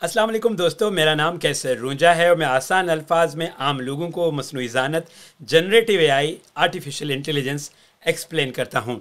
अस्सलाम वालेकुम दोस्तों, मेरा नाम कैसर रूंजा है और मैं आसान अल्फाज में आम लोगों को मसनूई ज़ानत, generative AI, artificial intelligence explain करता हूँ।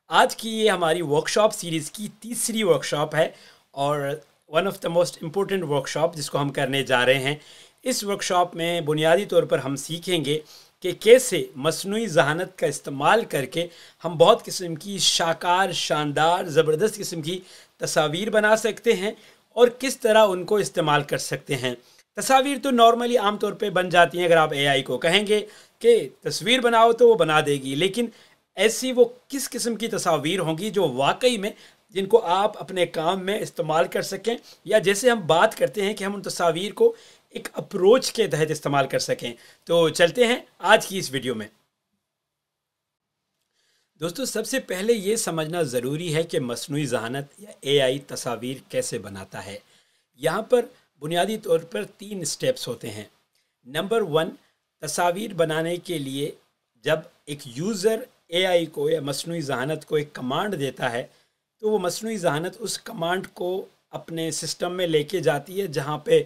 आज की ये हमारी वर्कशॉप सीरीज़ की तीसरी वर्कशॉप है और one of the most important workshop जिसको हम करने जा रहे हैं। इस वर्कशॉप में बुनियादी तौर पर हम सीखेंगे कि कैसे मसनूई ज़हानत का इस्तेमाल करके हम बहुत किस्म की शाकार, शानदार, ज़बरदस्त किस्म की तस्वीर बना सकते हैं और किस तरह उनको इस्तेमाल कर सकते हैं। तस्वीर तो नॉर्मली आम तौर पे बन जाती हैं, अगर आप एआई को कहेंगे कि तस्वीर बनाओ तो वो बना देगी, लेकिन ऐसी वो किस किस्म की तस्वीर होंगी जो वाकई में जिनको आप अपने काम में इस्तेमाल कर सकें, या जैसे हम बात करते हैं कि हम उन तस्वीर को एक अप्रोच के तहत इस्तेमाल कर सकें। तो चलते हैं आज की इस वीडियो में। दोस्तों, सबसे पहले ये समझना ज़रूरी है कि मसनूई ज़हानत या एआई तस्वीर कैसे बनाता है। यहाँ पर बुनियादी तौर पर 3 स्टेप्स होते हैं। नंबर 1, तस्वीर बनाने के लिए जब एक यूज़र एआई को या मसनूई ज़हानत को एक कमांड देता है, तो वो मसनूई ज़हानत उस कमांड को अपने सिस्टम में लेके जाती है, जहाँ पे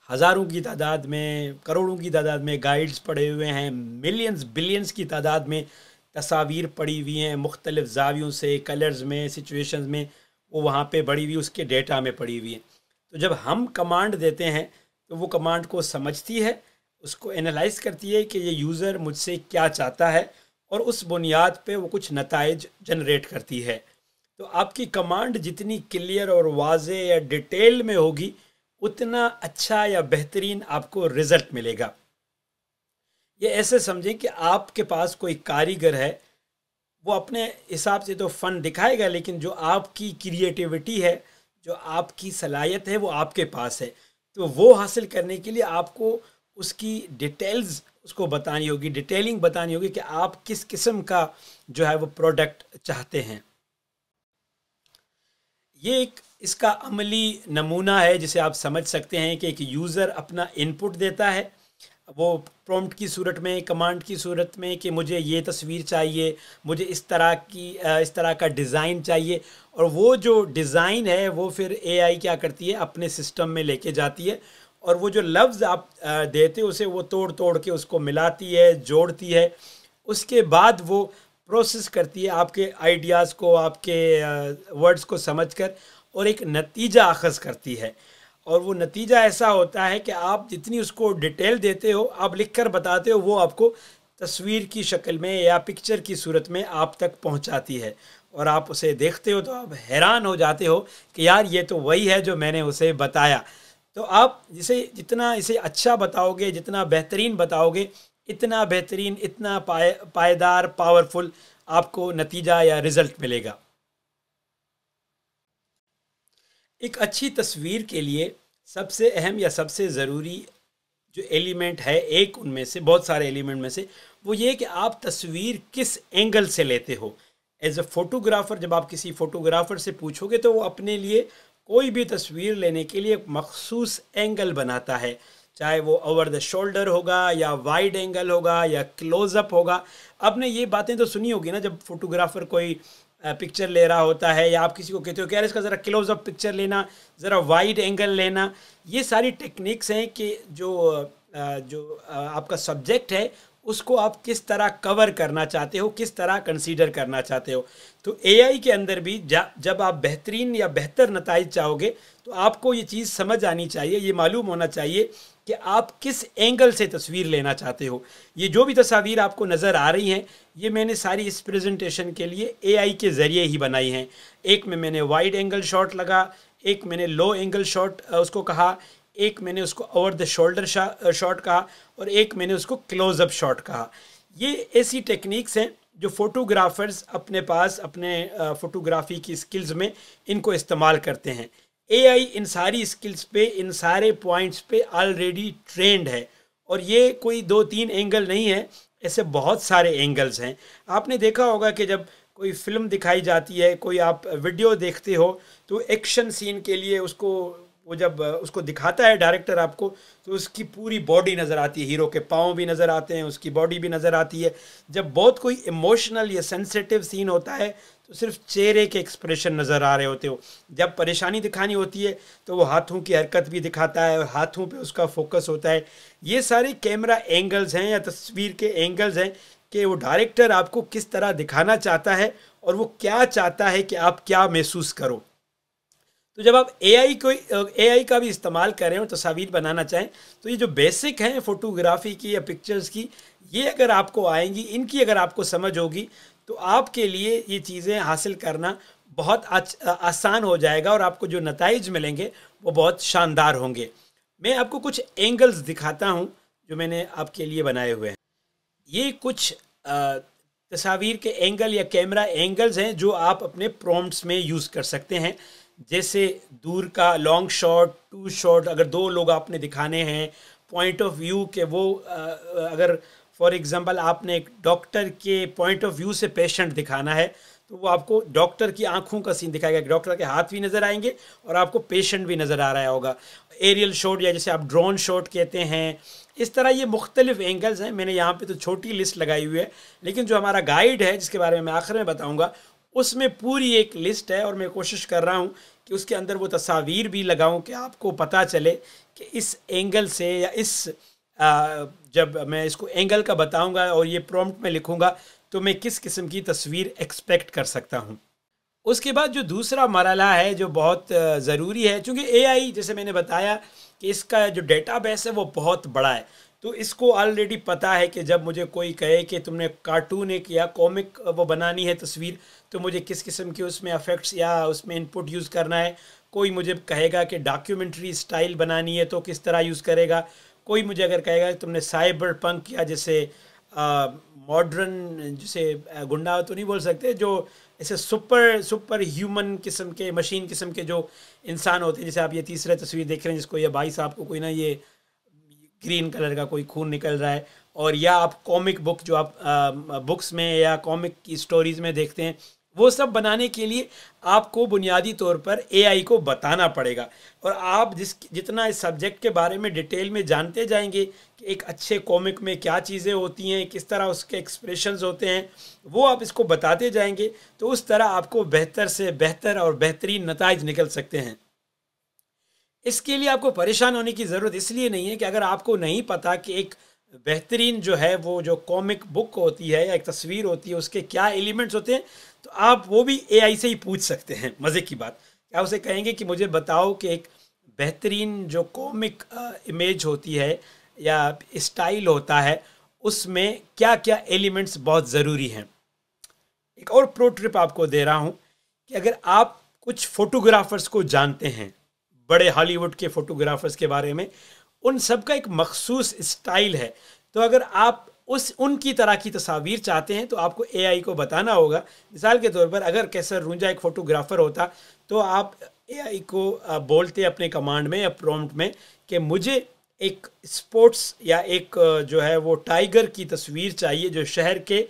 हज़ारों की तादाद में, करोड़ों की तादाद में गाइड्स पड़े हुए हैं, मिलियंस बिलियंस की तादाद में तस्वीर पड़ी हुई हैं, मुख्तलिफ़ ज़ावियों से, कलर्स में, सिचुएशंस में वो वहाँ पे पड़ी हुई, उसके डेटा में पड़ी हुई हैं। तो जब हम कमांड देते हैं तो वो कमांड को समझती है, उसको एनालाइज करती है कि ये यूज़र मुझसे क्या चाहता है, और उस बुनियाद पे वो कुछ नताइज जनरेट करती है। तो आपकी कमांड जितनी क्लियर और वाज़े या डिटेल में होगी, उतना अच्छा या बेहतरीन आपको रिज़ल्ट मिलेगा। ये ऐसे समझें कि आपके पास कोई कारीगर है, वो अपने हिसाब से तो फ़न दिखाएगा, लेकिन जो आपकी क्रिएटिविटी है, जो आपकी सलाहियत है, वो आपके पास है। तो वो हासिल करने के लिए आपको उसकी डिटेल्स उसको बतानी होगी, डिटेलिंग बतानी होगी कि आप किस किस्म का जो है वो प्रोडक्ट चाहते हैं। ये एक इसका अमली नमूना है जिसे आप समझ सकते हैं कि एक यूज़र अपना इनपुट देता है, वो प्रॉम्प्ट की सूरत में, कमांड की सूरत में, कि मुझे ये तस्वीर चाहिए, मुझे इस तरह का डिज़ाइन चाहिए, और वो जो डिज़ाइन है वो फिर एआई क्या करती है, अपने सिस्टम में लेके जाती है, और वो जो लफ्ज़ आप देते हो उसे वो तोड़ तोड़ के उसको मिलाती है, जोड़ती है। उसके बाद वो प्रोसेस करती है आपके आइडियाज़ को, आपके वर्ड्स को समझकर, और एक नतीजा अख़ज़ करती है। और वो नतीजा ऐसा होता है कि आप जितनी उसको डिटेल देते हो, आप लिख कर बताते हो, वो आपको तस्वीर की शक्ल में या पिक्चर की सूरत में आप तक पहुंचाती है, और आप उसे देखते हो तो आप हैरान हो जाते हो कि यार ये तो वही है जो मैंने उसे बताया। तो आप जितना इसे अच्छा बताओगे, जितना बेहतरीन बताओगे, इतना बेहतरीन, इतना पायदार, पावरफुल आपको नतीजा या रिज़ल्ट मिलेगा। एक अच्छी तस्वीर के लिए सबसे अहम या सबसे ज़रूरी जो एलिमेंट है, एक उनमें से, बहुत सारे एलिमेंट में से, वो ये कि आप तस्वीर किस एंगल से लेते हो। एज अ फ़ोटोग्राफ़र, जब आप किसी फ़ोटोग्राफ़र से पूछोगे तो वो अपने लिए कोई भी तस्वीर लेने के लिए एक मखसूस एंगल बनाता है, चाहे वो ओवर द शोल्डर होगा, या वाइड एंगल होगा, या क्लोज़अप होगा। आपने ये बातें तो सुनी होगी ना, जब फोटोग्राफ़र कोई पिक्चर ले रहा होता है, या आप किसी को कहते हो कि यार इसका ज़रा क्लोज़अप पिक्चर लेना, ज़रा वाइड एंगल लेना। ये सारी टेक्निक्स हैं कि जो आपका सब्जेक्ट है उसको आप किस तरह कवर करना चाहते हो, किस तरह कंसीडर करना चाहते हो। तो एआई के अंदर भी जब आप बेहतरीन या बेहतर नताइज चाहोगे, तो आपको ये चीज़ समझ आनी चाहिए, ये मालूम होना चाहिए कि आप किस एंगल से तस्वीर लेना चाहते हो। ये जो भी तस्वीर आपको नज़र आ रही हैं, ये मैंने सारी इस प्रेजेंटेशन के लिए एआई के ज़रिए ही बनाई हैं। एक में मैंने वाइड एंगल शॉट लगा, एक मैंने लो एंगल शॉट उसको कहा, एक मैंने उसको ओवर द शोल्डर शॉट कहा, और एक मैंने उसको क्लोज़अप शॉट कहा। ये ऐसी टेक्निक्स हैं जो फ़ोटोग्राफ़र्स अपने पास, अपने फ़ोटोग्राफ़ी की स्किल्स में इनको इस्तेमाल करते हैं। एआई इन सारी स्किल्स पे, इन सारे पॉइंट्स पे ऑलरेडी ट्रेंड है, और ये कोई 2-3 एंगल नहीं है, ऐसे बहुत सारे एंगल्स हैं। आपने देखा होगा कि जब कोई फ़िल्म दिखाई जाती है, कोई आप वीडियो देखते हो, तो एक्शन सीन के लिए उसको वो जब उसको दिखाता है डायरेक्टर आपको, तो उसकी पूरी बॉडी नज़र आती है, हीरो के पाँव भी नज़र आते हैं, उसकी बॉडी भी नज़र आती है। जब बहुत कोई इमोशनल या सेंसिटिव सीन होता है तो सिर्फ चेहरे के एक्सप्रेशन नज़र आ रहे होते हो। जब परेशानी दिखानी होती है तो वो हाथों की हरकत भी दिखाता है और हाथों पे उसका फोकस होता है। ये सारे कैमरा एंगल्स हैं या तस्वीर के एंगल्स हैं कि वो डायरेक्टर आपको किस तरह दिखाना चाहता है और वो क्या चाहता है कि आप क्या महसूस करो। तो जब आप एआई का भी इस्तेमाल करें और तस्वीर बनाना चाहें, तो ये जो बेसिक हैं फ़ोटोग्राफी की या पिक्चर्स की, ये अगर आपको आएंगी, इनकी अगर आपको समझ होगी, तो आपके लिए ये चीज़ें हासिल करना बहुत आसान हो जाएगा और आपको जो नताइज मिलेंगे वो बहुत शानदार होंगे। मैं आपको कुछ एंगल्स दिखाता हूँ जो मैंने आपके लिए बनाए हुए हैं। ये कुछ तस्वीर के एंगल या कैमरा एंगल्स हैं जो आप अपने प्रॉम्प्ट्स में यूज़ कर सकते हैं। जैसे दूर का लॉन्ग शॉट, टू शॉट, अगर दो लोग आपने दिखाने हैं, पॉइंट ऑफ व्यू के वो अगर फॉर एग्जांपल आपने एक डॉक्टर के पॉइंट ऑफ व्यू से पेशेंट दिखाना है, तो वो आपको डॉक्टर की आंखों का सीन दिखाएगा, डॉक्टर के हाथ भी नज़र आएंगे और आपको पेशेंट भी नज़र आ रहा होगा। एरियल शॉट या जिसे आप ड्रोन शॉट कहते हैं, इस तरह ये मुख्तलिफ एंगल्स हैं। मैंने यहाँ पे तो छोटी लिस्ट लगाई हुई है, लेकिन जो हमारा गाइड है जिसके बारे में मैं आखिर में बताऊँगा, उसमें पूरी एक लिस्ट है और मैं कोशिश कर रहा हूँ कि उसके अंदर वो तस्वीर भी लगाऊं कि आपको पता चले कि इस एंगल से या जब मैं इसको एंगल का बताऊंगा और ये प्रॉम्प्ट में लिखूंगा तो मैं किस किस्म की तस्वीर एक्सपेक्ट कर सकता हूं। उसके बाद जो दूसरा मरहला है जो बहुत ज़रूरी है, चूँकि एआई जैसे मैंने बताया कि इसका जो डेटाबेस है वो बहुत बड़ा है, तो इसको ऑलरेडी पता है कि जब मुझे कोई कहे कि तुमने कार्टून एक या कॉमिक वो बनानी है तस्वीर, तो मुझे किस किस्म के उसमें इफेक्ट्स या उसमें इनपुट यूज़ करना है। कोई मुझे कहेगा कि डॉक्यूमेंट्री स्टाइल बनानी है तो किस तरह यूज़ करेगा। कोई मुझे अगर कहेगा कि तुमने साइबर पंक या जैसे मॉडर्न, जिसे गुंडा तो नहीं बोल सकते, जो ऐसे सुपर ह्यूमन किस्म के, मशीन किस्म के जो इंसान होते हैं, जैसे आप ये तीसरा तस्वीर देख रहे हैं जिसको ये भाई साहब को कोई ना ये ग्रीन कलर का कोई खून निकल रहा है, और या आप कॉमिक बुक जो आप बुक्स में या कॉमिक की स्टोरीज़ में देखते हैं, वो सब बनाने के लिए आपको बुनियादी तौर पर एआई को बताना पड़ेगा। और आप जितना इस सब्जेक्ट के बारे में डिटेल में जानते जाएंगे कि एक अच्छे कॉमिक में क्या चीज़ें होती हैं, किस तरह उसके एक्सप्रेशंस होते हैं, वो आप इसको बताते जाएंगे, तो उस तरह आपको बेहतर से बेहतर और बेहतरीन नताइज निकल सकते हैं। इसके लिए आपको परेशान होने की ज़रूरत इसलिए नहीं है कि अगर आपको नहीं पता कि एक बेहतरीन जो है वो जो कॉमिक बुक होती है या एक तस्वीर होती है उसके क्या एलिमेंट्स होते हैं, तो आप वो भी एआई से ही पूछ सकते हैं। मज़े की बात, आप उसे कहेंगे कि मुझे बताओ कि एक बेहतरीन जो कॉमिक इमेज होती है या स्टाइल होता है उसमें क्या क्या एलिमेंट्स बहुत ज़रूरी हैं। एक और प्रो ट्रिप आपको दे रहा हूँ कि अगर आप कुछ फ़ोटोग्राफ़र्स को जानते हैं, बड़े हॉलीवुड के फ़ोटोग्राफ़र्स के बारे में, उन सब का एक मखसूस स्टाइल है, तो अगर आप उनकी तरह की तस्वीर चाहते हैं तो आपको एआई को बताना होगा। मिसाल के तौर पर अगर कैसर रूंजा एक फ़ोटोग्राफ़र होता तो आप एआई को बोलते अपने कमांड में या प्रॉम्प्ट में कि मुझे एक स्पोर्ट्स या एक जो है वो टाइगर की तस्वीर चाहिए जो शहर के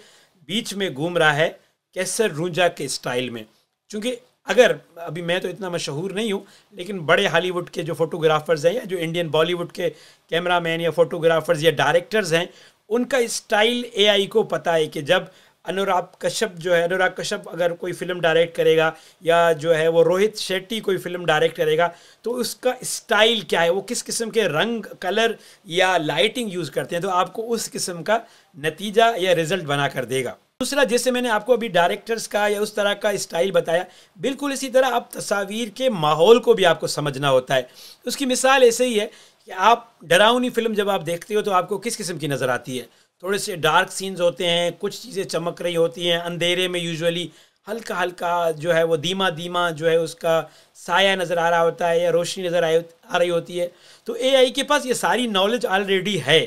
बीच में घूम रहा है कैसर रूंजा के स्टाइल में। चूँकि अगर अभी मैं तो इतना मशहूर नहीं हूँ, लेकिन बड़े हॉलीवुड के जो फोटोग्राफर्स हैं या जो इंडियन बॉलीवुड के कैमरामैन या फोटोग्राफर्स या डायरेक्टर्स हैं, उनका स्टाइल एआई को पता है कि जब अनुराग कश्यप अगर कोई फ़िल्म डायरेक्ट करेगा या जो है वो रोहित शेट्टी कोई फ़िल्म डायरेक्ट करेगा, तो उसका स्टाइल क्या है, वो किस किस्म के रंग, कलर या लाइटिंग यूज़ करते हैं, तो आपको उस किस्म का नतीजा या रिज़ल्ट बना कर देगा। दूसरा, जैसे मैंने आपको अभी डायरेक्टर्स का या उस तरह का स्टाइल बताया, बिल्कुल इसी तरह आप तस्वीर के माहौल को भी आपको समझना होता है। उसकी मिसाल ऐसे ही है कि आप डरावनी फिल्म जब आप देखते हो तो आपको किस किस्म की नज़र आती है, थोड़े से डार्क सीन्स होते हैं, कुछ चीज़ें चमक रही होती हैं, अंधेरे में यूजुअली हल्का हल्का जो है वो धीमा धीमा जो है उसका साया नज़र आ रहा होता है या रोशनी नज़र आ रही होती है। तो एआई के पास ये सारी नॉलेज ऑलरेडी है।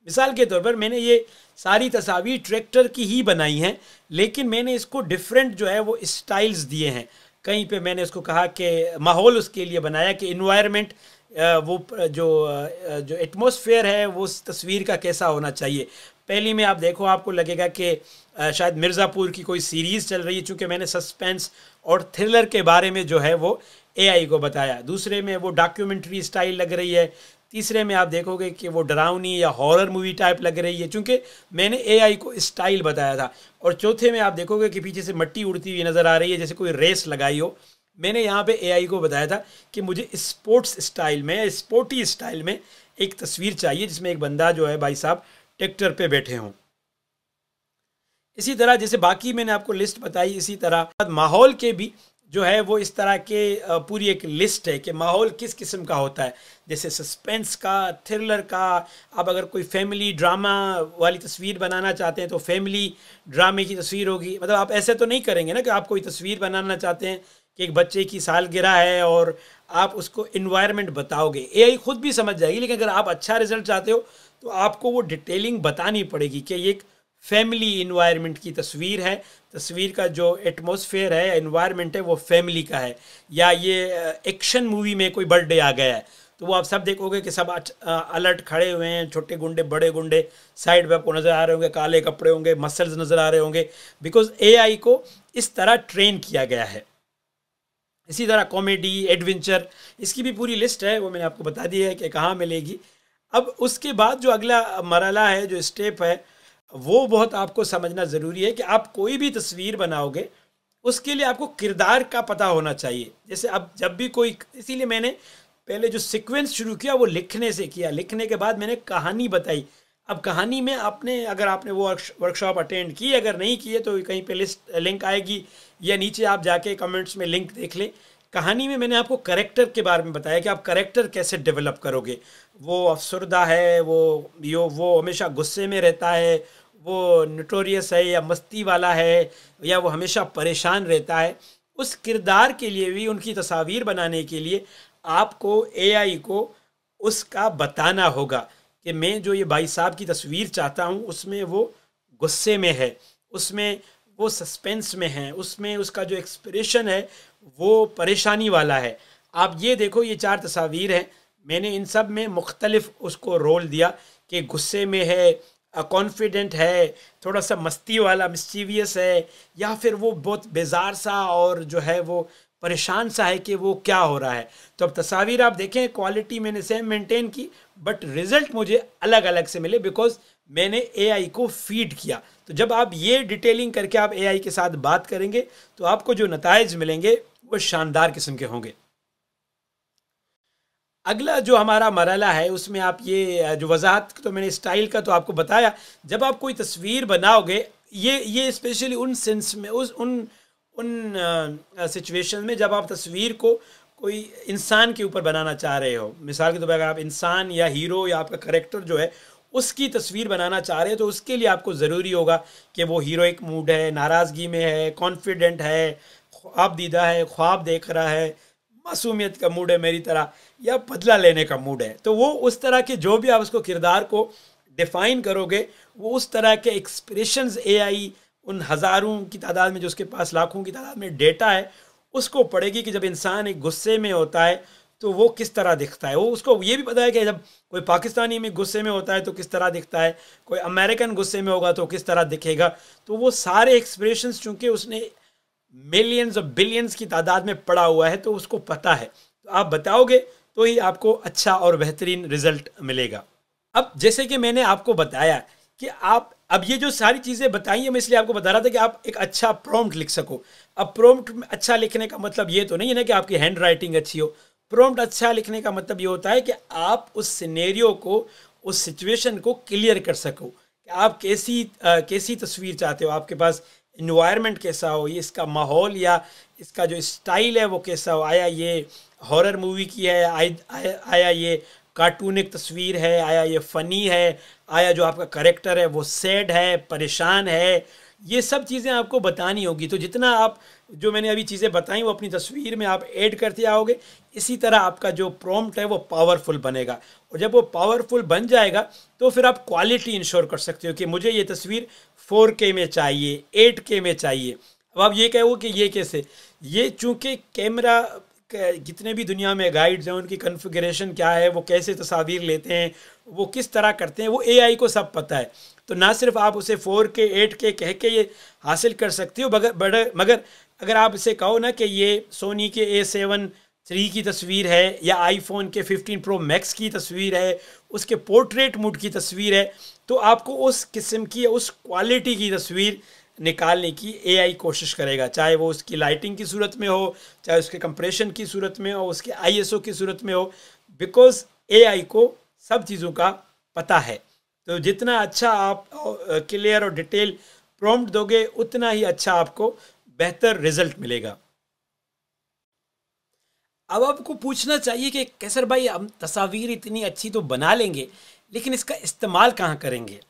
मिसाल के तौर पर मैंने ये सारी तस्वीर ट्रैक्टर की ही बनाई हैं, लेकिन मैंने इसको डिफरेंट जो है वो स्टाइल्स दिए हैं। कहीं पे मैंने उसको कहा कि माहौल उसके लिए बनाया कि इन्वायरमेंट, वो जो एटमॉस्फेयर है वो उस तस्वीर का कैसा होना चाहिए। पहली में आप देखो आपको लगेगा कि शायद मिर्ज़ापुर की कोई सीरीज़ चल रही है, चूँकि मैंने सस्पेंस और थ्रिलर के बारे में जो है वो एआई को बताया, दूसरे में वो डॉक्यूमेंट्री स्टाइल लग रही है, तीसरे में आप देखोगे कि वो डरावनी या हॉरर मूवी टाइप लग रही है, क्योंकि मैंने एआई को स्टाइल बताया था। और चौथे में आप देखोगे कि पीछे से मिट्टी उड़ती हुई नज़र आ रही है, जैसे कोई रेस लगाई हो। मैंने यहाँ पे एआई को बताया था कि मुझे स्पोर्ट्स स्टाइल में या स्पोर्टी स्टाइल में एक तस्वीर चाहिए जिसमें एक बंदा जो है भाई साहब ट्रैक्टर पे बैठे हों। इसी तरह जैसे बाकी मैंने आपको लिस्ट बताई, इसी तरह माहौल के भी जो है वो इस तरह के पूरी एक लिस्ट है कि माहौल किस किस्म का होता है, जैसे सस्पेंस का, थ्रिलर का। आप अगर कोई फैमिली ड्रामा वाली तस्वीर बनाना चाहते हैं तो फैमिली ड्रामे की तस्वीर होगी। मतलब आप ऐसे तो नहीं करेंगे ना कि आप कोई तस्वीर बनाना चाहते हैं कि एक बच्चे की सालगिरह है और आप उसको इन्वायरमेंट बताओगे, एआई खुद भी समझ जाएगी। लेकिन अगर आप अच्छा रिजल्ट चाहते हो तो आपको वो डिटेलिंग बतानी पड़ेगी कि ये एक फैमिली इन्वायरमेंट की तस्वीर है, तस्वीर का जो एटमॉस्फेयर है, इन्वायरमेंट है, वो फैमिली का है। या ये एक्शन मूवी में कोई बर्थडे आ गया है तो वो आप सब देखोगे कि सब अलर्ट खड़े हुए हैं, छोटे गुंडे बड़े गुंडे साइड पे आपको नज़र आ रहे होंगे, काले कपड़े होंगे, मसल्स नज़र आ रहे होंगे, बिकॉज एआई को इस तरह ट्रेन किया गया है। इसी तरह कॉमेडी, एडवेंचर, इसकी भी पूरी लिस्ट है, वो मैंने आपको बता दी है कि कहाँ मिलेगी। अब उसके बाद जो अगला मरला है, जो स्टेप है, वो बहुत आपको समझना ज़रूरी है कि आप कोई भी तस्वीर बनाओगे उसके लिए आपको किरदार का पता होना चाहिए। जैसे अब जब भी कोई, इसीलिए मैंने पहले जो सीक्वेंस शुरू किया वो लिखने से किया, लिखने के बाद मैंने कहानी बताई। अब कहानी में आपने, अगर आपने वो वर्कशॉप अटेंड की, अगर नहीं की है तो कहीं पे लिंक आएगी या नीचे आप जाके कमेंट्स में लिंक देख लें। कहानी में मैंने आपको करेक्टर के बारे में बताया कि आप करेक्टर कैसे डेवलप करोगे। वो अफसरदा है, वो हमेशा गुस्से में रहता है, वो नोटोरियस है या मस्ती वाला है, या वो हमेशा परेशान रहता है। उस किरदार के लिए भी, उनकी तस्वीर बनाने के लिए आपको एआई को उसका बताना होगा कि मैं जो ये भाई साहब की तस्वीर चाहता हूँ उसमें वो गुस्से में है, उसमें वो सस्पेंस में है, उसमें उसका जो एक्सप्रेशन है वो परेशानी वाला है। आप ये देखो, ये 4 तस्वीर हैं, मैंने इन सब में मुख्तलिफ उसको रोल दिया कि गुस्से में है, कॉन्फिडेंट है, थोड़ा सा मस्ती वाला मिस्चीवियस है, या फिर वो बहुत बेजार सा और जो है वो परेशान सा है कि वो क्या हो रहा है। तो अब तस्वीर आप देखें, क्वालिटी मैंने सेम मेंटेन की, बट रिजल्ट मुझे अलग अलग से मिले बिकॉज मैंने एआई को फीड किया। तो जब आप ये डिटेलिंग करके आप एआई के साथ बात करेंगे तो आपको जो नताइज मिलेंगे वो शानदार किस्म के होंगे। अगला जो हमारा मरला है उसमें आप ये जो वजाहत, तो मैंने स्टाइल का तो आपको बताया। जब आप कोई तस्वीर बनाओगे, ये स्पेशली उन सेंस में, उन सिचुएशन में जब आप तस्वीर को कोई इंसान के ऊपर बनाना चाह रहे हो। मिसाल के तौर पर अगर आप इंसान या हीरो या आपका करेक्टर जो है उसकी तस्वीर बनाना चाह रहे हो तो उसके लिए आपको ज़रूरी होगा कि वो हीरोइक मूड है, नाराज़गी में है, कॉन्फिडेंट है, ख्वाबदीदा है, ख्वाब देख रहा है, मासूमियत का मूड है मेरी तरह, या बदला लेने का मूड है। तो वो उस तरह के जो भी आप उसको किरदार को डिफ़ाइन करोगे, वो उस तरह के एक्सप्रेशंस एआई उन हज़ारों की तादाद में, जो उसके पास लाखों की तादाद में डेटा है, उसको पढ़ेगी कि जब इंसान एक गुस्से में होता है तो वो किस तरह दिखता है। वो उसको ये भी पता है कि जब कोई पाकिस्तानी में गुस्से में होता है तो किस तरह दिखता है, कोई अमेरिकन गुस्से में होगा तो किस तरह दिखेगा। तो वो सारे एक्सप्रेशंस चूँकि उसने मिलियंस और बिलियंस की तादाद में पड़ा हुआ है तो उसको पता है। तो आप बताओगे तो ही आपको अच्छा और बेहतरीन रिजल्ट मिलेगा। अब जैसे कि मैंने आपको बताया कि आप, अब ये जो सारी चीज़ें बताई हैं, मैं इसलिए आपको बता रहा था कि आप एक अच्छा प्रॉम्प्ट लिख सको। अब प्रॉम्प्ट अच्छा लिखने का मतलब ये तो नहीं है ना कि आपकी हैंड राइटिंग अच्छी हो। प्रॉम्प्ट अच्छा लिखने का मतलब ये होता है कि आप उस सिनेरियो को, उस सिचुएशन को क्लियर कर सको कि आप कैसी तस्वीर चाहते हो, आपके पास इन्वायरमेंट कैसा हो, ये इसका माहौल या इसका जो स्टाइल है वो कैसा हो। आया ये हॉरर मूवी की है, आया ये कार्टूनिक तस्वीर है, आया ये फ़नी है, आया जो आपका करेक्टर है वो सैड है, परेशान है। ये सब चीज़ें आपको बतानी होगी। तो जितना आप, जो मैंने अभी चीज़ें बताई वो अपनी तस्वीर में आप ऐड करते आओगे, इसी तरह आपका जो प्रॉम्प्ट है वो पावरफुल बनेगा। और जब वो पावरफुल बन जाएगा तो फिर आप क्वालिटी इंश्योर कर सकते हो कि मुझे ये तस्वीर 4K में चाहिए, 8K में चाहिए। अब आप ये कहो कि ये कैसे, ये चूँकि कैमरा जितने भी दुनिया में गाइड्स हैं उनकी कॉन्फ़िगरेशन क्या है, वो कैसे तस्वीर लेते हैं, वो किस तरह करते हैं, वो एआई को सब पता है। तो ना सिर्फ आप उसे 4K 8K कह के ये हासिल कर सकते हो, मगर अगर आप इसे कहो ना कि ये सोनी के A7 3 की तस्वीर है या आईफोन के 15 प्रो मैक्स की तस्वीर है, उसके पोर्ट्रेट मोड की तस्वीर है, तो आपको उस किस्म की, उस क्वालिटी की तस्वीर निकालने की एआई कोशिश करेगा, चाहे वो उसकी लाइटिंग की सूरत में हो, चाहे उसके कंप्रेशन की सूरत में हो, उसके आईएसओ की सूरत में हो, बिकॉज एआई को सब चीज़ों का पता है। तो जितना अच्छा आप क्लियर और डिटेल प्रॉम्प्ट दोगे, उतना ही अच्छा आपको बेहतर रिजल्ट मिलेगा। अब आपको पूछना चाहिए कि कैसर भाई, हम तस्वीर इतनी अच्छी तो बना लेंगे, लेकिन इसका इस्तेमाल कहाँ करेंगे?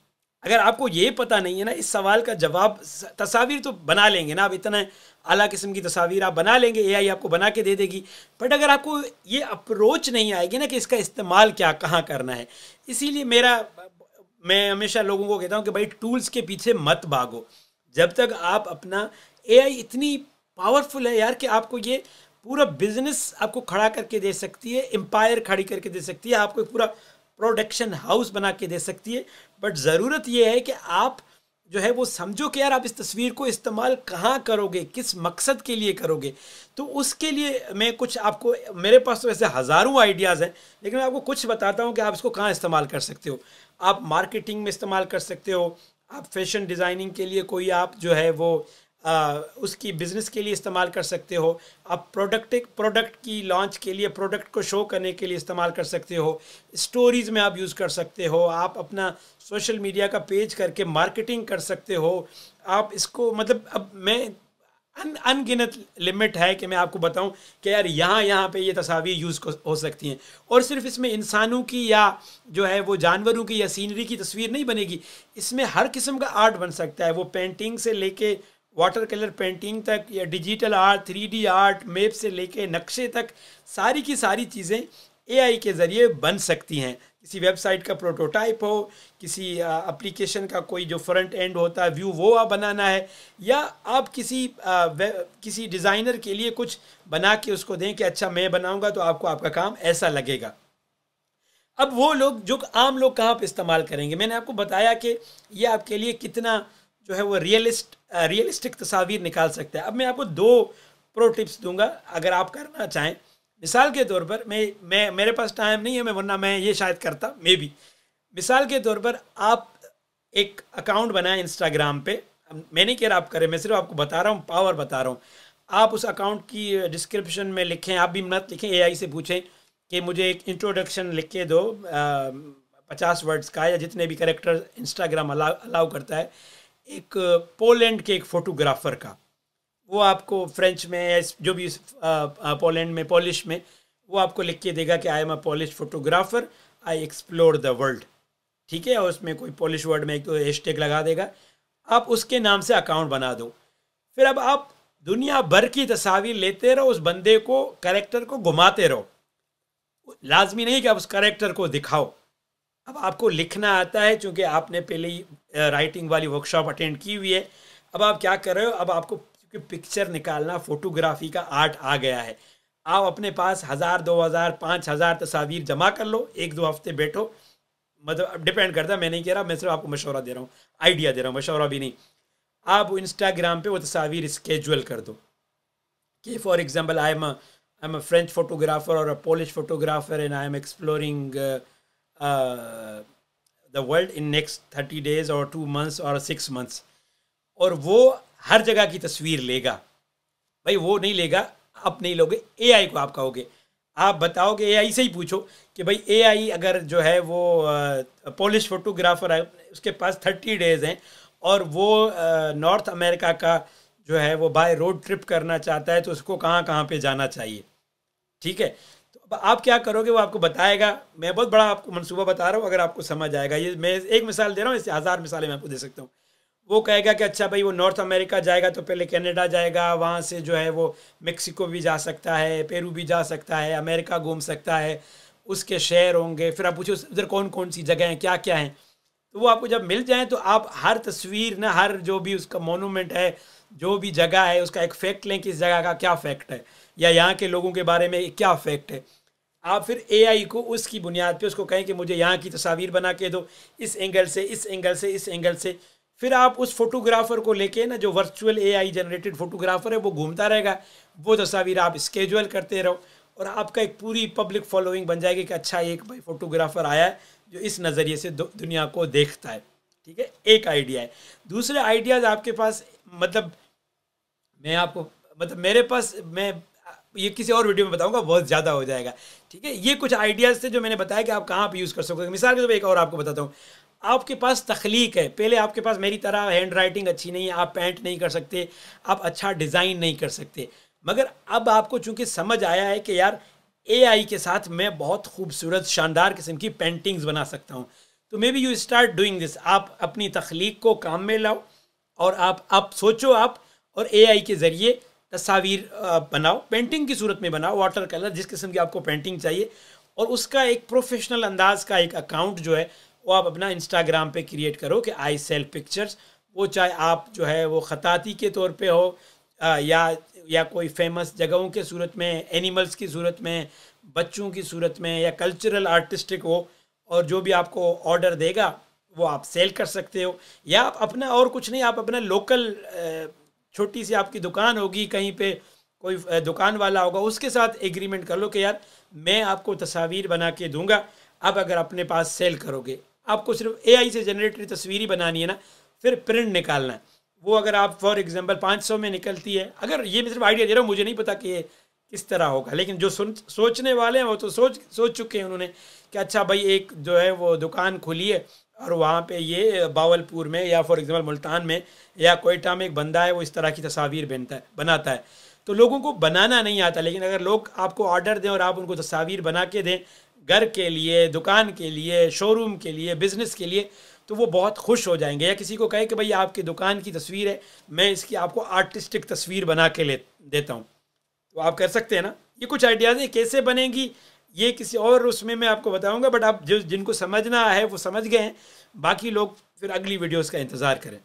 अगर आपको ये पता नहीं है ना, इस सवाल का जवाब, तस्वीर तो बना लेंगे ना, अब इतना आला किस्म की तस्वीर आप बना लेंगे, एआई आपको बना के दे देगी, बट अगर आपको ये अप्रोच नहीं आएगी ना कि इसका इस्तेमाल क्या, कहाँ करना है, इसीलिए मैं हमेशा लोगों को कहता हूँ कि भाई टूल्स के पीछे मत भागो। जब तक आप अपना, एआई इतनी पावरफुल है यार कि आपको ये पूरा बिजनेस आपको खड़ा करके दे सकती है, एम्पायर खड़ी करके दे सकती है, आपको एक पूरा प्रोडक्शन हाउस बना के दे सकती है। बट ज़रूरत यह है कि आप जो है वो समझो कि यार आप इस तस्वीर को इस्तेमाल कहाँ करोगे, किस मकसद के लिए करोगे। तो उसके लिए मैं कुछ आपको, मेरे पास तो वैसे हज़ारों आइडियाज़ हैं, लेकिन मैं आपको कुछ बताता हूँ कि आप इसको कहाँ इस्तेमाल कर सकते हो। आप मार्केटिंग में इस्तेमाल कर सकते हो, आप फैशन डिज़ाइनिंग के लिए कोई आप जो है वो उसकी बिज़नेस के लिए इस्तेमाल कर सकते हो, आप प्रोडक्ट की लॉन्च के लिए, प्रोडक्ट को शो करने के लिए इस्तेमाल कर सकते हो, स्टोरीज़ में आप यूज़ कर सकते हो, आप अपना सोशल मीडिया का पेज करके मार्केटिंग कर सकते हो। आप इसको, मतलब अब मैं अनगिनत लिमिट है कि मैं आपको बताऊं कि यार यहाँ पे ये तस्वीर यूज़ हो सकती हैं। और सिर्फ इसमें इंसानों की या जो है वो जानवरों की या सीनरी की तस्वीर नहीं बनेगी, इसमें हर किस्म का आर्ट बन सकता है, वो पेंटिंग से लेके वाटर कलर पेंटिंग तक, या digital art, 3D art, map से लेके नक्शे तक, सारी की सारी चीज़ें एआई के ज़रिए बन सकती हैं। किसी वेबसाइट का प्रोटोटाइप हो, किसी एप्लीकेशन का कोई जो फ्रंट एंड होता है व्यू, वो आप बनाना है, या आप किसी डिज़ाइनर के लिए कुछ बना के उसको दें कि अच्छा मैं बनाऊंगा तो आपको आपका काम ऐसा लगेगा। अब वो लोग, जो आम लोग कहाँ पे इस्तेमाल करेंगे, मैंने आपको बताया कि ये आपके लिए कितना जो है वो रियलिस्टिक तस्वीर निकाल सकता है। अब मैं आपको 2 प्रो टिप्स दूंगा अगर आप करना चाहें। मिसाल के तौर पर, मेरे पास टाइम नहीं है, वरना मैं ये शायद करता, मे बी। मिसाल के तौर पर आप एक अकाउंट बनाएं इंस्टाग्राम पे, मैं नहीं कह रहा आप करें, मैं सिर्फ आपको बता रहा हूँ, पावर बता रहा हूँ। आप उस अकाउंट की डिस्क्रिप्शन में लिखें, आप भी मत लिखें, एआई से पूछें कि मुझे एक इंट्रोडक्शन लिख के दो 50 वर्ड्स का, या जितने भी कैरेक्टर इंस्टाग्राम अलाउ करता है, एक पोलैंड के एक फ़ोटोग्राफ़र का। वो आपको फ्रेंच में या जो भी पोलैंड में, पॉलिश में, वो आपको लिख के देगा कि आई am a polish photographer, I explore the world. ठीक है, और उसमें कोई पॉलिश वर्ड में एक तो हैशटैग लगा देगा। आप उसके नाम से अकाउंट बना दो। फिर अब आप दुनिया भर की तस्वीर लेते रहो, उस बंदे को, कैरेक्टर को घुमाते रहो। लाजमी नहीं कि आप उस कैरेक्टर को दिखाओ। अब आपको लिखना आता है, चूँकि आपने पहले ही राइटिंग वाली वर्कशॉप अटेंड की हुई है। अब आप क्या कर रहे हो, अब आपको पिक्चर निकालना, फोटोग्राफी का आर्ट आ गया है। आप अपने पास 1000, 2000, 5000 तस्वीर जमा कर लो, 1-2 हफ्ते बैठो, मतलब डिपेंड करता है, मैं नहीं कह रहा, मैं सिर्फ आपको मशवरा दे रहा हूँ, आइडिया दे रहा हूँ, मशवरा भी नहीं। आप इंस्टाग्राम पे वो तस्वीर स्केजुअल कर दो कि for example I am a French photographer और a Polish photographer and I am exploring the world in next 30 days और 2 months और 6 months। और वो हर जगह की तस्वीर लेगा। भाई वो नहीं लेगा, आप नहीं लोगे, एआई को आप कहोगे, आप बताओगे, एआई से ही पूछो कि भाई एआई अगर जो है वो पोलिश फोटोग्राफर है, उसके पास 30 days हैं और वो नॉर्थ अमेरिका का जो है वो बाय रोड ट्रिप करना चाहता है, तो उसको कहाँ कहाँ पे जाना चाहिए। ठीक है, तो आप क्या करोगे, वो आपको बताएगा। मैं बहुत बड़ा आपको मंसूबा बता रहा हूँ, अगर आपको समझ आएगा। ये मैं एक मिसाल दे रहा हूँ, इससे 1000 मिसालें मैं आपको दे सकता हूँ। वो कहेगा कि अच्छा भाई वो नॉर्थ अमेरिका जाएगा तो पहले कनाडा जाएगा, वहाँ से जो है वो मेक्सिको भी जा सकता है, पेरू भी जा सकता है, अमेरिका घूम सकता है, उसके शहर होंगे। फिर आप पूछो उधर कौन कौन सी जगह हैं, क्या क्या हैं, तो वो आपको जब मिल जाए तो आप हर तस्वीर ना, हर जो भी उसका मोनूमेंट है, जो भी जगह है, उसका एक फैक्ट लें कि इस जगह का क्या फैक्ट है, या यहाँ के लोगों के बारे में क्या फैक्ट है। आप फिर एआई को उसकी बुनियाद पे उसको कहें कि मुझे यहाँ की तस्वीर बना के दो, इस एंगल से, इस एंगल से, इस एंगल से। फिर आप उस फोटोग्राफर को लेके ना, जो वर्चुअल एआई जनरेटेड फोटोग्राफर है, वो घूमता रहेगा, वो तस्वीर आप स्केजुअल करते रहो। और आपका एक पूरी पब्लिक फॉलोइंग बन जाएगी कि अच्छा एक भाई फोटोग्राफर आया है जो इस नज़रिए से दुनिया को देखता है। ठीक है, एक आइडिया है। दूसरे आइडियाज़ आपके पास, मतलब मैं आपको, मतलब मेरे पास, मैं ये किसी और वीडियो में बताऊंगा, बहुत ज़्यादा हो जाएगा। ठीक है, ये कुछ आइडियाज़ थे जो मैंने बताया कि आप कहाँ पे यूज़ कर सकते हो। मिसाल के तौर पर एक और आपको बताता हूँ, आपके पास तख्लीक है, पहले आपके पास मेरी तरह हैंड राइटिंग अच्छी नहीं है, आप पेंट नहीं कर सकते, आप अच्छा डिज़ाइन नहीं कर सकते, मगर अब आपको चूंकि समझ आया है कि यार एआई के साथ मैं बहुत खूबसूरत शानदार किस्म की पेंटिंग्स बना सकता हूँ, तो may be you start doing this. आप अपनी तख्लीक को काम में लाओ और आप सोचो आप, और एआई के ज़रिए तस्वीर बनाओ, पेंटिंग की सूरत में बनाओ, वाटर कलर, जिस किस्म की आपको पेंटिंग चाहिए, और उसका एक प्रोफेशनल अंदाज का एक अकाउंट जो है वो आप अपना इंस्टाग्राम पे क्रिएट करो कि आई सेल पिक्चर्स। वो चाहे आप जो है वो ख़ताती के तौर पे हो, या कोई फेमस जगहों के सूरत में, एनिमल्स की सूरत में, बच्चों की सूरत में, या कल्चरल आर्टिस्टिक हो, और जो भी आपको ऑर्डर देगा वो आप सेल कर सकते हो। या आप अपना, और कुछ नहीं, आप अपना लोकल छोटी सी आपकी दुकान होगी, कहीं पे कोई दुकान वाला होगा, उसके साथ एग्रीमेंट कर लो कि यार मैं आपको तस्वीर बना के दूंगा, आप अगर अपने पास सेल करोगे। आपको सिर्फ एआई से जनरेटेड तस्वीर ही बनानी है ना, फिर प्रिंट निकालना है। वो अगर आप फॉर एग्जांपल 500 में निकलती है, अगर ये मैं सिर्फ आइडिया दे रहा हूँ, मुझे नहीं पता कि ये किस तरह होगा, लेकिन जो सोचने वाले हैं वो तो सोच चुके हैं उन्होंने कि अच्छा भाई एक जो है वो दुकान खुली है और वहाँ पे ये बावलपुर में या फॉर एग्जांपल मुल्तान में या कोयटा में एक बंदा है वो इस तरह की तस्वीर बनाता है। तो लोगों को बनाना नहीं आता, लेकिन अगर लोग आपको ऑर्डर दें और आप उनको तस्वीर बना के दें घर के लिए, दुकान के लिए, शोरूम के लिए, बिज़नेस के लिए, तो वो बहुत खुश हो जाएंगे। या किसी को कहे कि भाई आपकी दुकान की तस्वीर है, मैं इसकी आपको आर्टिस्टिक तस्वीर बना के देता हूँ, तो आप कर सकते हैं ना। ये कुछ आइडियाज़ हैं, कैसे बनेंगी ये किसी और उसमें मैं आपको बताऊंगा, बट आप जिनको समझना है वो समझ गए हैं, बाकी लोग फिर अगली वीडियोस का इंतज़ार करें।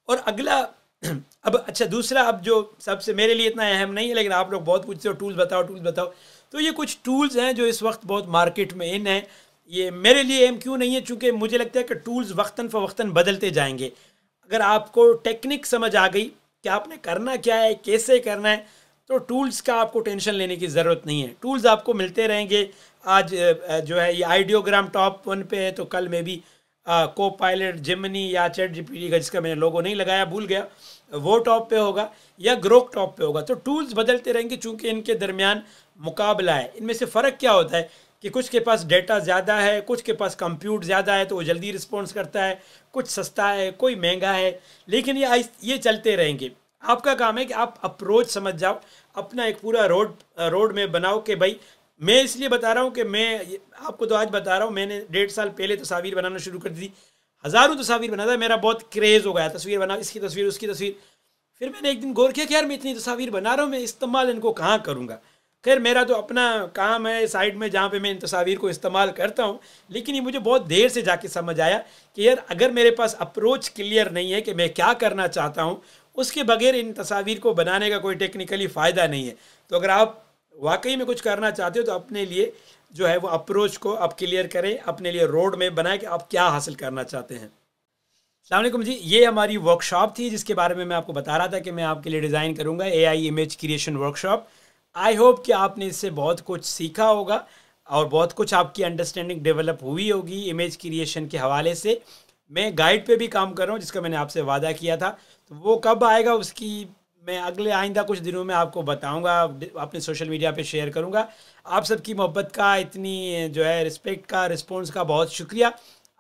और अगला अब अच्छा दूसरा, अब जो सबसे मेरे लिए इतना अहम नहीं है, लेकिन आप लोग बहुत पूछते हो टूल्स बताओ टूल्स बताओ, तो ये कुछ टूल्स हैं जो इस वक्त बहुत मार्केट में इन हैं। ये मेरे लिए अहम क्यों नहीं है, चूँकि मुझे लगता है कि टूल्स वक्तन फ़वक्तन बदलते जाएंगे। अगर आपको टेक्निक समझ आ गई कि आपने करना क्या है, कैसे करना है, तो टूल्स का आपको टेंशन लेने की ज़रूरत नहीं है। टूल्स आपको मिलते रहेंगे। आज जो है ये आइडियोग्राम टॉप 1 पे है, तो कल में भी को पायलट, जिमनी या चैट जीपीटी का, जिसका मैंने लोगो नहीं लगाया, भूल गया, वो टॉप पे होगा या ग्रोक टॉप पे होगा। तो टूल्स बदलते रहेंगे, चूँकि इनके दरमियान मुकाबला है। इनमें से फ़र्क क्या होता है कि कुछ के पास डेटा ज़्यादा है, कुछ के पास कंप्यूट ज़्यादा है तो वो जल्दी रिस्पॉन्स करता है, कुछ सस्ता है, कोई महंगा है, लेकिन ये चलते रहेंगे। आपका काम है कि आप अप्रोच समझ जाओ, अपना एक पूरा रोड में बनाओ कि भाई मैं इसलिए बता रहा हूँ कि मैं आपको तो आज बता रहा हूँ, मैंने 1.5 साल पहले तस्वीर बनाना शुरू कर दी, हज़ारों तस्वीर बनाता था, मेरा बहुत क्रेज़ हो गया तस्वीर बना, इसकी तस्वीर उसकी तस्वीर। फिर मैंने एक दिन गौर किया कि यार मैं इतनी तस्वीर बना रहा हूँ, मैं इस्तेमाल इनको कहाँ करूँगा। खैर मेरा तो अपना काम है साइड में जहाँ पे मैं इन तस्वीर को इस्तेमाल करता हूँ, लेकिन ये मुझे बहुत देर से जाके समझ आया कि यार अगर मेरे पास अप्रोच क्लियर नहीं है कि मैं क्या करना चाहता हूँ, उसके बगैर इन तस्वीर को बनाने का कोई टेक्निकली फ़ायदा नहीं है। तो अगर आप वाकई में कुछ करना चाहते हो तो अपने लिए जो है वो अप्रोच को आप क्लियर करें, अपने लिए रोड में बनाएं कि आप क्या हासिल करना चाहते हैं। अस्सलाम वालेकुम जी, ये हमारी वर्कशॉप थी जिसके बारे में मैं आपको बता रहा था कि मैं आपके लिए डिज़ाइन करूँगा AI image creation workshop. I hope कि आपने इससे बहुत कुछ सीखा होगा और बहुत कुछ आपकी अंडरस्टैंडिंग डेवलप हुई होगी इमेज क्रिएशन के हवाले से। मैं गाइड पे भी काम कर रहा हूँ जिसका मैंने आपसे वादा किया था, तो वो कब आएगा उसकी मैं अगले आइंदा कुछ दिनों में आपको बताऊंगा, अपने सोशल मीडिया पे शेयर करूंगा। आप सबकी मोहब्बत का, इतनी जो है रिस्पेक्ट का, रिस्पॉन्स का बहुत शुक्रिया।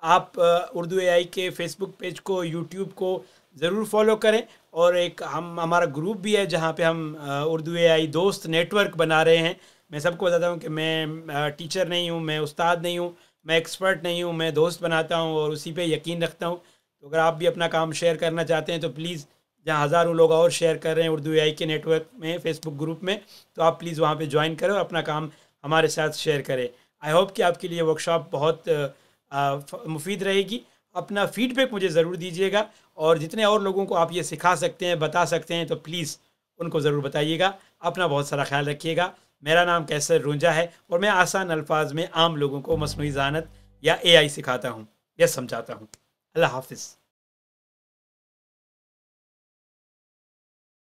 आप उर्दू एआई के फेसबुक पेज को, यूट्यूब को ज़रूर फॉलो करें, और एक हमारा ग्रुप भी है जहाँ पे हम उर्दू एआई दोस्त नेटवर्क बना रहे हैं। मैं सबको बताता हूँ कि मैं टीचर नहीं हूँ, मैं उस्ताद नहीं हूँ, मैं एक्सपर्ट नहीं हूँ, मैं दोस्त बनाता हूँ और उसी पे यकीन रखता हूँ। तो अगर आप भी अपना काम शेयर करना चाहते हैं तो प्लीज़, जहाँ हज़ारों लोग और शेयर कर रहे हैं उर्दू एआई के नेटवर्क में, फेसबुक ग्रुप में, तो आप प्लीज़ वहाँ पे ज्वाइन करें और अपना काम हमारे साथ शेयर करें। आई होप कि आपके लिए वर्कशॉप बहुत मुफीद रहेगी। अपना फीडबैक मुझे ज़रूर दीजिएगा, और जितने और लोगों को आप ये सिखा सकते हैं, बता सकते हैं, तो प्लीज़ उनको ज़रूर बताइएगा। अपना बहुत सारा ख्याल रखिएगा। मेरा नाम कैसर रुंजा है और मैं आसान अल्फाज में आम लोगों को मसनूई ज़हानत या एआई सिखाता हूँ या समझाता हूँ। अल्लाह हाफ़िज़।